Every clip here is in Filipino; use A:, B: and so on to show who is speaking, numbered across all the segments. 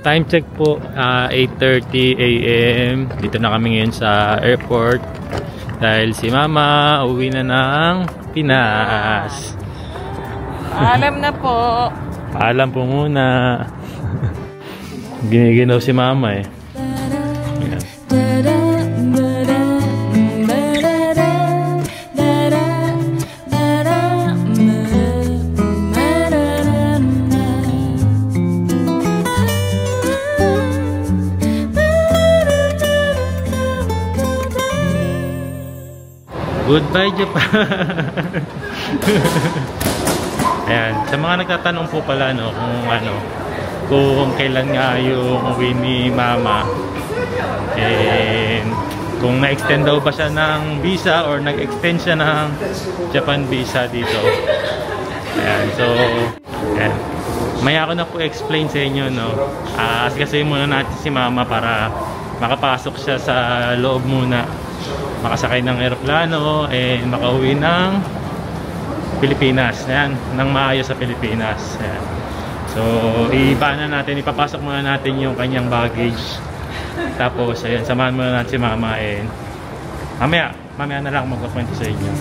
A: Time check po, 8:30 AM. Dito na kami ngayon sa airport dahil si Mama uwi na ng Pinas.
B: Paalam na po.
A: Paalam po muna. Giniginaw si Mama eh. Ayan. Goodbye Japan. Ayan, sa mga nagtatanong po pala no kung kailan nga yung uwi ni Mama, and kung na-extend daw ba siya ng visa or nag-extend siya ng Japan visa dito. Ayan, so ayan. Maya ako na po explain sa inyo no. Asikasuhin muna natin si Mama para makapasok siya sa loob muna, makasakay ng eroplano and makauwi ng Pilipinas. Ayan, nang maayos sa Pilipinas. Ayan. So, ipapasok muna natin yung kanyang baggage. Tapos, ayan, samahan muna natin si Mama and mamaya na lang magkukwento sa inyo.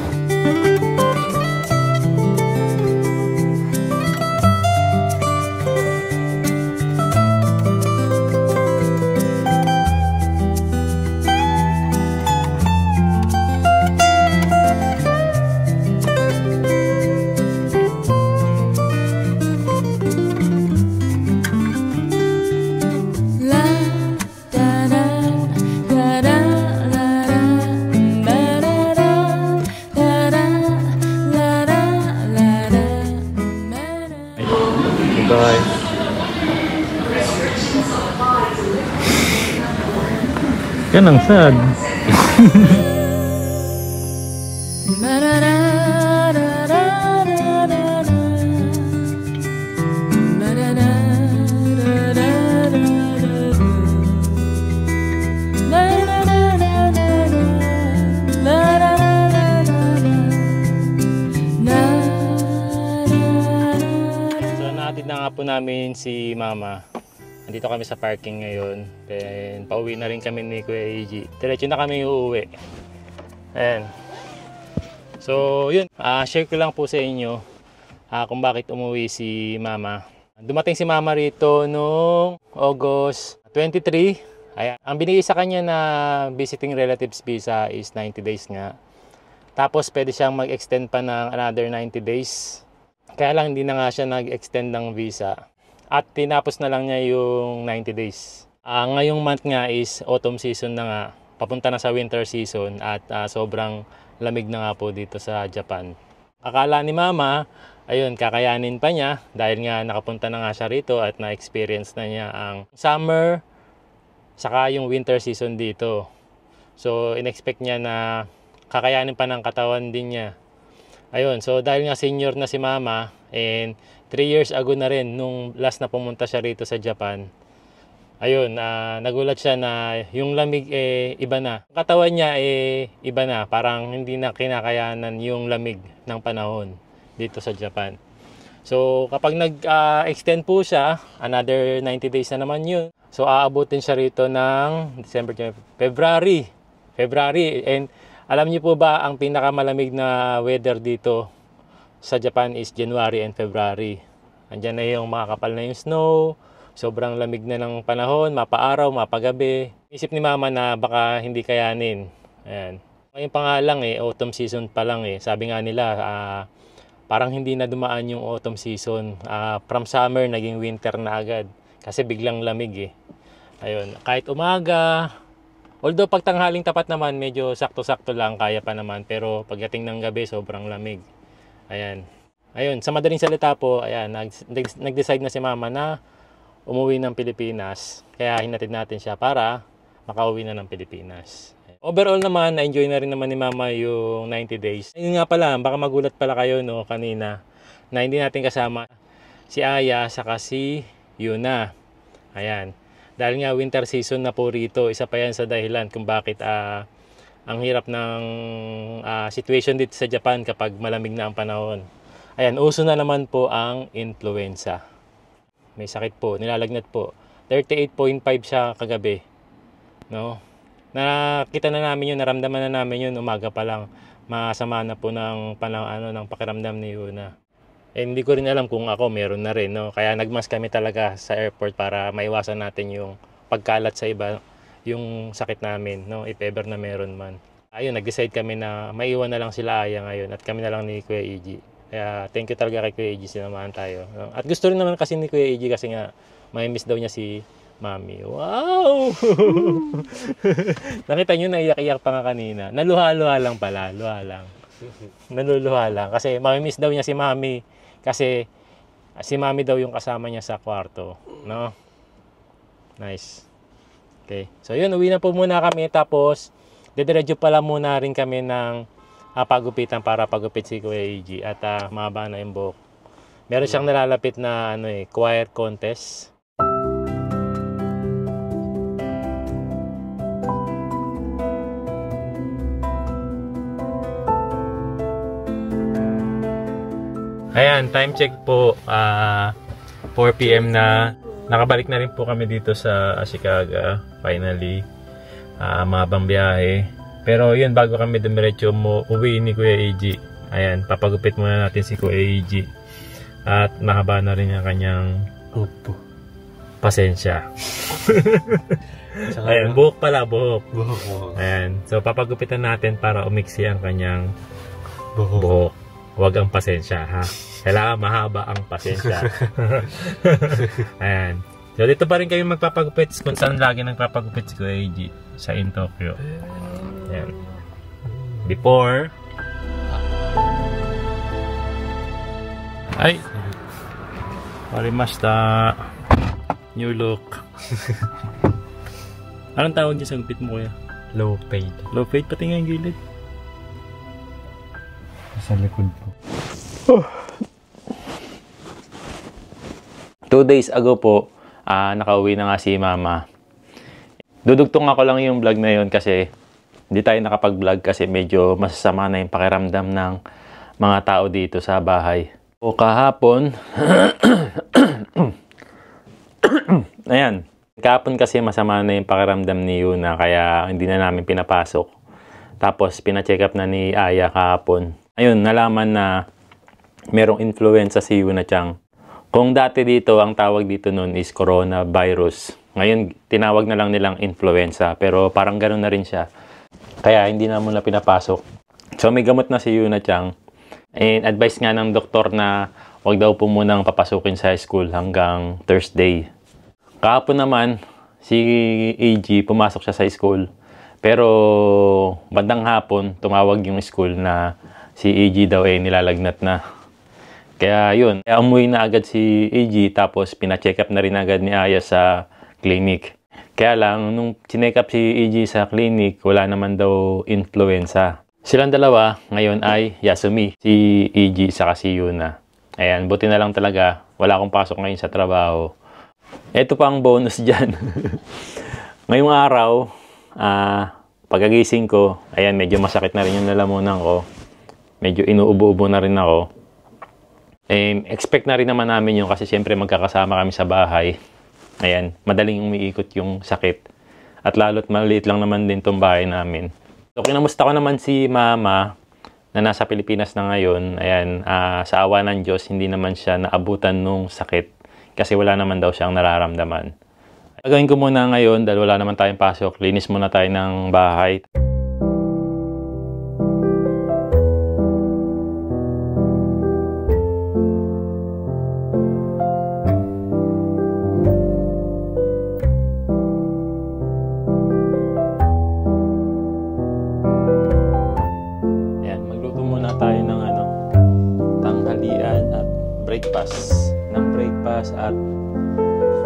A: Bye. Yan ang sad. Na nga po namin si Mama. Andito kami sa parking ngayon. Then pauwi na rin kami ni Kuya AG. Diretso na kami uuwi. Ayan. So yun, share ko lang po sa inyo kung bakit umuwi si Mama. Dumating si Mama rito noong August 23. Ayan. Ang binigay sa kanya na visiting relatives visa is 90 days nga. Tapos pwede siyang mag-extend pa ng another 90 days. Kaya lang hindi na nga siya nag-extend ng visa at tinapos na lang niya yung 90 days. Ngayong month nga is autumn season na nga. Papunta na sa winter season at sobrang lamig na nga po dito sa Japan. Akala ni Mama, ayun, kakayanin pa niya dahil nga nakapunta na nga siya rito at na-experience na niya ang summer saka yung winter season dito. So, in-expect niya na kakayanin pa ng katawan din niya. Ayun, so dahil nga senior na si Mama and 3 years ago na rin nung last na pumunta siya rito sa Japan. Ayun, nagulat siya na yung lamig iba na. Katawan niya iba na, parang hindi na kinakayanan yung lamig ng panahon dito sa Japan. So kapag nag-extend po siya, another 90 days na naman yun. So aabutin siya rito ng February. And alam niyo po ba ang pinakamalamig na weather dito sa Japan is January and February. Andiyan na yung mga kapal na yung snow, sobrang lamig na ng panahon, mapaaraw, mapagabi. Isip ni Mama na baka hindi kayanin. Ayan. Ngayon pa nga lang autumn season pa lang Sabi nga nila, parang hindi na dumaan yung autumn season. From summer, naging winter na agad. Kasi biglang lamig Ayun, kahit umaga, although pag tanghaling tapat naman, medyo sakto-sakto lang, kaya pa naman. Pero pagdating ng gabi, sobrang lamig. Ayan. Ayun, sa madaling salita po, ayan, nag-decide na si Mama na umuwi ng Pilipinas. Kaya hinatid natin siya para makauwi na ng Pilipinas. Overall naman, na-enjoy na rin naman ni Mama yung 90 days. Ayun nga pala, baka magulat pala kayo kanina na hindi natin kasama si Aya saka si Yuna. Ayan. Dahil nga winter season na po rito, isa pa yan sa dahilan kung bakit ang hirap ng situation dito sa Japan kapag malamig na ang panahon. Ayan, uso na naman po ang influenza. May sakit po, nilalagnat po. 38.5 siya kagabi. No? Nakita na namin yun, naramdaman na namin yun umaga pa lang. Masama na po ng ng pakiramdam ni Yuna. Hindi ko rin alam kung ako meron na rin, no? Kaya nagmask kami talaga sa airport para maiwasan natin yung pagkalat sa iba, yung sakit namin, no? If ever na meron man. Ayun, nag-decide kami na maiwan na lang sila Aya ngayon at kami na lang ni Kuya EG. Kaya thank you talaga kay Kuya EG, sinamahan tayo, no? At gusto rin naman kasi ni Kuya EG kasi nga may miss daw niya si Mami. Wow! Nakita nyo, naiyak-iyak pa nga kanina. Naluha-luha lang pala. Luha lang. Naluluha lang. Kasi mamimiss daw niya si Mami. Kasi si Mami daw yung kasama niya sa kwarto. No? Nice. Okay. So yun, uwi na po muna kami. Tapos, dediretso pala muna rin kami ng pagupitan para pagupit si Kuya EG. At mahaba na yung buhok. Meron siyang nalalapit na choir contest. Ayan, time check po, 4 PM na. Nakabalik na rin po kami dito sa Ashikaga, finally. Mahabang biyahe. Pero yun, bago kami dumiretso uwi ni Kuya EG. Ayan, papagupit muna natin si Kuya EG. At mahaba na rin ang kanyang pasensya. Ayan, buhok pala, buhok. Ayan, so papagupitan natin para umiksi ang kanyang buhok. Huwag ang pasensya, ha? Kailangan mahaba ang pasensya. Ayan. So, dito pa rin kayo magpapagupit kung saan lagi nagpapagupit si Kuya EG sa In Tokyo. Ayan. Before. Ay! Warimashita. New look. Anong tawag niya sa gupit mo, Kuya?
C: Low fade.
A: Low fade, pati nga yung gilid.
C: Sa likod po.
A: 2 days ago po, nakauwi na nga si Mama. Dudugtong ako lang yung vlog na yun kasi hindi tayo nakapag-vlog kasi medyo masasama na yung pakiramdam ng mga tao dito sa bahay. O kahapon, ayan, kahapon kasi masama na yung pakiramdam ni Yuna kaya hindi na namin pinapasok. Tapos pina-check up na ni Aya kahapon. Ayun, nalaman na merong influenza si Yuna-chan. Kung dati dito, ang tawag dito nun is coronavirus. Ngayon, tinawag na lang nilang influenza. Pero parang gano'n na rin siya. Kaya hindi na muna pinapasok. So may gamot na si Yuna-chan. And advice nga ng doktor na wag daw po munang papasukin sa school hanggang Thursday. Kahapon naman, si AG pumasok siya sa school. Pero bandang hapon, tumawag yung school na si AG daw nilalagnat na. Kaya yun, kaya umuwi na agad si AG tapos pina-check up na rin agad ni Aya sa clinic. Kaya lang, nung chinek up si AG sa clinic, wala naman daw influenza. Silang dalawa ngayon ay Yasumi, si AG saka si Yuna. Ayan, buti na lang talaga, wala akong pasok ngayon sa trabaho. Ito pa ang bonus dyan. Ngayong araw, pagkagising ko, ayan, medyo masakit na rin yung lalamunan ko. Medyo inuubo-ubo na rin ako. Expect na rin naman namin yun kasi siyempre magkakasama kami sa bahay. Ayan, madaling umiikot yung sakit. At lalo't maliit lang naman din tong bahay namin. So, kinamusta ko naman si Mama na nasa Pilipinas na ngayon. Ayan, sa awa ng Diyos, hindi naman siya naabutan nung sakit. Kasi wala naman daw siyang nararamdaman. Gagawin ko muna ngayon dahil wala naman tayong pasok. Linis muna tayo ng bahay. Breakfast at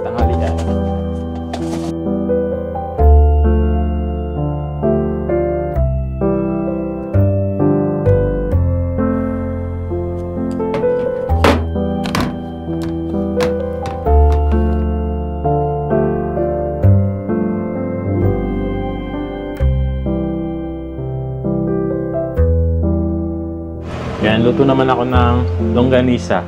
A: tanghalian. Yan, luto naman ako ng longganisa.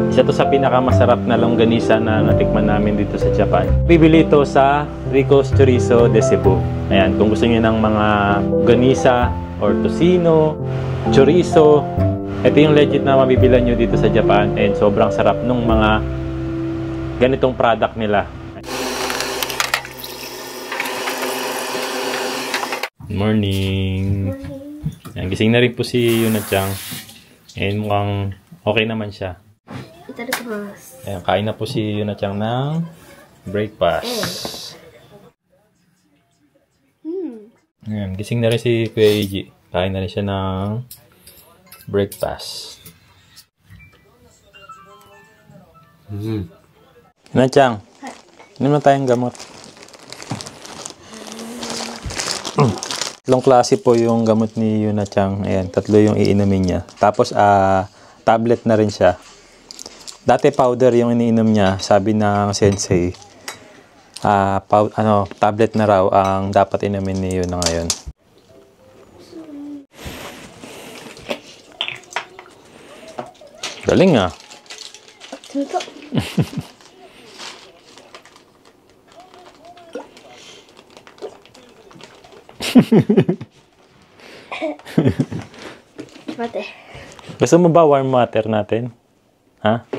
A: Isa to sa pinakamasarap na longganisa na natikman namin dito sa Japan. Bibili ito sa Rico's Chorizo de Cebu. Ayan, kung gusto niyo ng mga longganisa or tocino, chorizo, ito yung legit na mabibilan nyo dito sa Japan and sobrang sarap nung mga ganitong product nila. Good morning! Ayan, gising na rin po si Yuna-chan and mukhang okay naman siya. Ayan, kain na po si Yuna-chan ng breakfast. Ayan, gising na rin si Kuya Eiji. Kain na rin siya ng breakfast. Yuna-chan, inom na tayong gamot. Tatlong klase po yung gamot ni Yuna-chan. Ayan, tatlo yung iinumin niya. Tapos, tablet na rin siya. Dati powder yung iniinom niya. Sabi ng sensei, tablet na raw ang dapat inumin ni Yuna ngayon. Galing ah.
D: Mate.
A: Gusto mo ba warm water natin? Ha?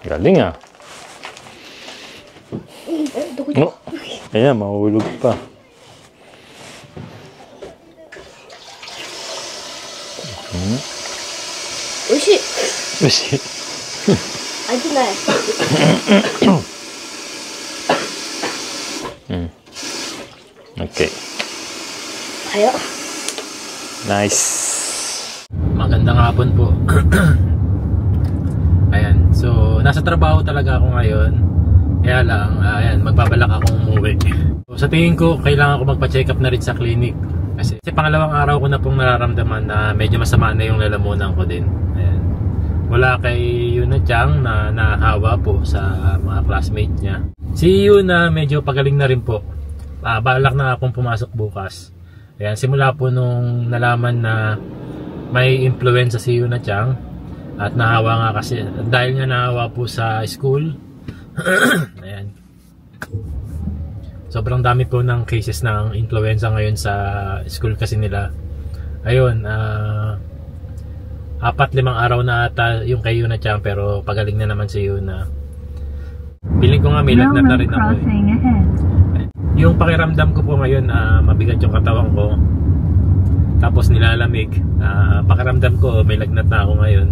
A: Galing ah. Oh, ayan, mahulog pa.
D: Oishii.
A: Oishii.
D: Aji nai.
A: Okay.
D: Ayo.
A: Nice. Magandang hapon po. Ayan, so nasa trabaho talaga ako ngayon. Kaya lang, ayan, magbabalak akong umuwi. So, sa tingin ko, kailangan ko magpa-check up na rin sa clinic. Kasi pangalawang araw ko na pong nararamdaman na medyo masama na yung lalamunan ko din. Ayan. Wala kay Yuna-chan na nahawa po sa mga classmate niya. Si Yuna medyo pagaling na rin po. Balak na akong pumasok bukas. Ayan, simula po nung nalaman na may influenza si Yuna-chan at nahawa nga kasi dahil nga nahawa po sa school. Ayan. Sobrang dami po ng cases ng influenza ngayon sa school kasi nila. Ayun, 4-5 araw na ata yung kay Yuna-chan pero pagaling na naman si Yuna. Piling ko nga may lagnat na rin ako. Yung pakiramdam ko po ngayon, mabigat yung katawan ko. Tapos nilalamig. Pakiramdam ko may lagnat na ako ngayon.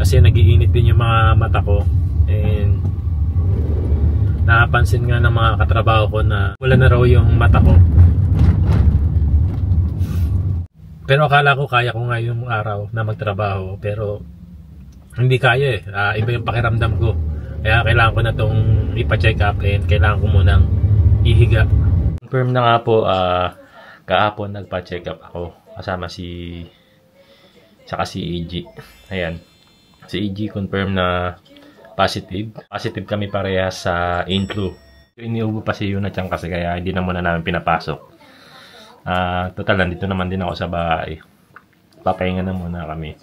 A: Kasi nagiinit din yung mga mata ko. And napansin nga ng mga katrabaho ko na wala na raw yung mata ko. Pero akala ko kaya ko nga yung araw na magtrabaho. Pero hindi kaya eh. Iba yung pakiramdam ko. Kaya kailangan ko na itong ipa-check up and kailangan ko munang ihiga. Confirm na nga po, kahapon nagpa-check up ako. Kasama si EG. Ayan. Si EG confirm na positive. Positive kami parehas sa influ. Iniubo pa si Yuna-chan kasi kaya hindi na muna namin pinapasok. Total, nandito naman din ako sa bahay. Papahinga na muna kami.